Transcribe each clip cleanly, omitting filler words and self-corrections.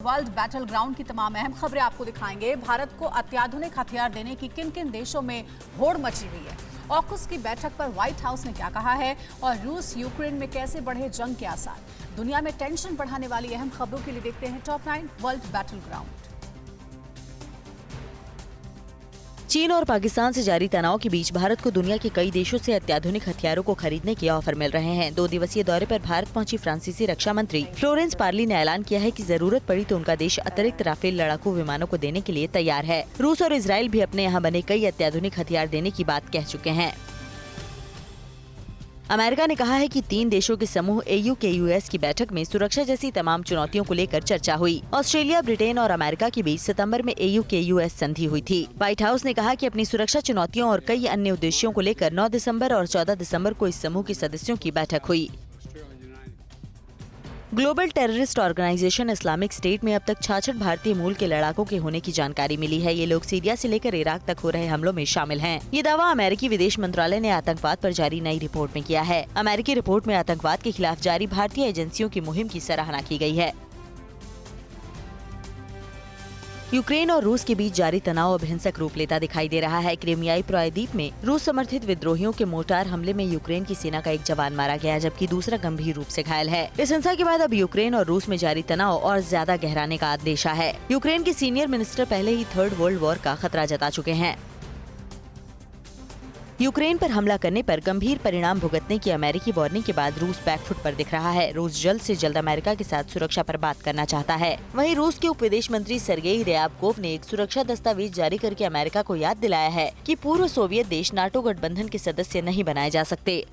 World battle ground की तमाम अहम खबरें आपको दिखाएंगे। भारत को अत्याधुनिक हथियार देने की किन किन देशों में होड़ मची हुई है, ऑकस की बैठक पर व्हाइट हाउस ने क्या कहा है और रूस यूक्रेन में कैसे बढ़े जंग के आसार। दुनिया में टेंशन बढ़ाने वाली अहम खबरों के लिए देखते हैं टॉप 9 वर्ल्ड बैटल ग्राउंड। चीन और पाकिस्तान से जारी तनाव के बीच भारत को दुनिया के कई देशों से अत्याधुनिक हथियारों को खरीदने के ऑफर मिल रहे हैं। 2 दिवसीय दौरे पर भारत पहुंची फ्रांसीसी रक्षा मंत्री फ्लोरेंस पार्ली ने ऐलान किया है कि जरूरत पड़ी तो उनका देश अतिरिक्त राफेल लड़ाकू विमानों को देने के लिए तैयार है। रूस और इजराइल भी अपने यहाँ बने कई अत्याधुनिक हथियार देने की बात कह चुके हैं। अमेरिका ने कहा है कि 3 देशों के समूह AUKUS की बैठक में सुरक्षा जैसी तमाम चुनौतियों को लेकर चर्चा हुई। ऑस्ट्रेलिया, ब्रिटेन और अमेरिका के बीच सितंबर में AUKUS संधि हुई थी। व्हाइट हाउस ने कहा कि अपनी सुरक्षा चुनौतियों और कई अन्य उद्देश्यों को लेकर 9 दिसंबर और 14 दिसंबर को इस समूह के सदस्यों की बैठक हुई। Global terrorist organisation Islamic State में अब तक 66 भारतीय मूल के लड़ाकों के होने की जानकारी मिली है। ये लोग सीरिया से लेकर इराक तक हो रहे हमलों में शामिल हैं। ये दावा अमेरिकी विदेश मंत्रालय ने आतंकवाद पर जारी नई रिपोर्ट में किया है। अमेरिकी रिपोर्ट में आतंकवाद के खिलाफ जारी भारतीय एजेंसियों की मुहिम की सराहना की गई है। यूक्रेन और रूस के बीच जारी तनाव अब हिंसक रूप लेता दिखाई दे रहा है। क्रीमियाई प्रायद्वीप में रूस समर्थित विद्रोहियों के मोर्टार हमले में यूक्रेन की सेना का एक जवान मारा गया, जबकि दूसरा गंभीर रूप से घायल है। इस हिंसा के बाद अब यूक्रेन और रूस में जारी तनाव और ज्यादा गहराने का अंदेशा है। यूक्रेन के सीनियर मिनिस्टर पहले ही 3rd वर्ल्ड वॉर का खतरा जता चुके हैं। यूक्रेन पर हमला करने पर गंभीर परिणाम भुगतने की अमेरिकी वार्निंग के बाद रूस बैकफुट पर दिख रहा है। रूस जल्द से जल्द अमेरिका के साथ सुरक्षा पर बात करना चाहता है। वहीं रूस के उप विदेश मंत्री सर्गेई ryabkov ने एक सुरक्षा दस्तावेज जारी करके अमेरिका को याद दिलाया है कि पूर्व सोवियत देश नाटो गठबंधन के सदस्य नहीं बनाए जा सकते।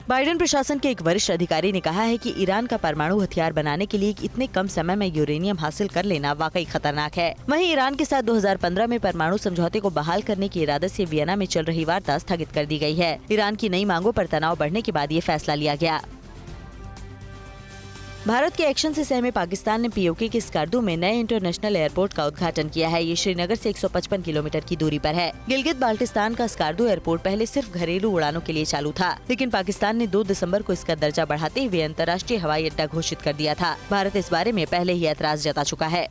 बाइडेन प्रशासन के एक वरिष्ठ अधिकारी ने कहा है कि ईरान का परमाणु हथियार बनाने के लिए इतने कम समय में यूरेनियम हासिल कर लेना वाकई खतरनाक है। वहीं ईरान के साथ 2015 में परमाणु समझौते को बहाल करने के इरादे से वियना में चल रही वार्ता स्थगित कर दी गई है। ईरान की नई मांगों पर तनाव बढ़ने के बाद ये फैसला लिया गया। भारत के एक्शन से सहमे पाकिस्तान ने POK के स्कार्दू में नए इंटरनेशनल एयरपोर्ट का उद्घाटन किया है। ये श्रीनगर से 155 किलोमीटर की दूरी पर है। गिलगित बाल्टिस्तान का स्कार्दू एयरपोर्ट पहले सिर्फ घरेलू उड़ानों के लिए चालू था, लेकिन पाकिस्तान ने 2 दिसंबर को इसका दर्जा बढ़ाते हुए अंतर्राष्ट्रीय हवाई अड्डा घोषित कर दिया था। भारत इस बारे में पहले ही ऐतराज जता चुका है।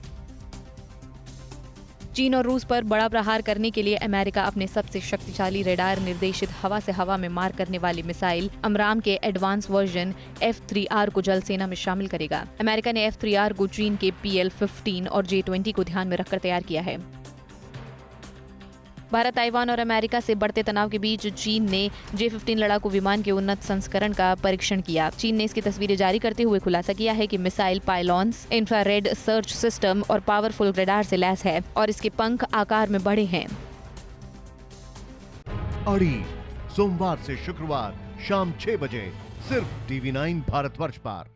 चीन और रूस पर बड़ा प्रहार करने के लिए अमेरिका अपने सबसे शक्तिशाली रेडार निर्देशित हवा से हवा में मार करने वाली मिसाइल अमराम के एडवांस वर्जन F3R को जल सेना में शामिल करेगा। अमेरिका ने F3R को चीन के PL-15 और J-20 को ध्यान में रखकर तैयार किया है। भारत, ताइवान और अमेरिका से बढ़ते तनाव के बीच चीन ने J-15 लड़ाकू विमान के उन्नत संस्करण का परीक्षण किया। चीन ने इसकी तस्वीरें जारी करते हुए खुलासा किया है कि मिसाइल पायलॉन्स, इंफ्रारेड सर्च सिस्टम और पावरफुल रडार से लैस है और इसके पंख आकार में बड़े हैं। अड़ी सोमवार से शुक्रवार शाम 6 बजे सिर्फ TV9 भारतवर्ष पर।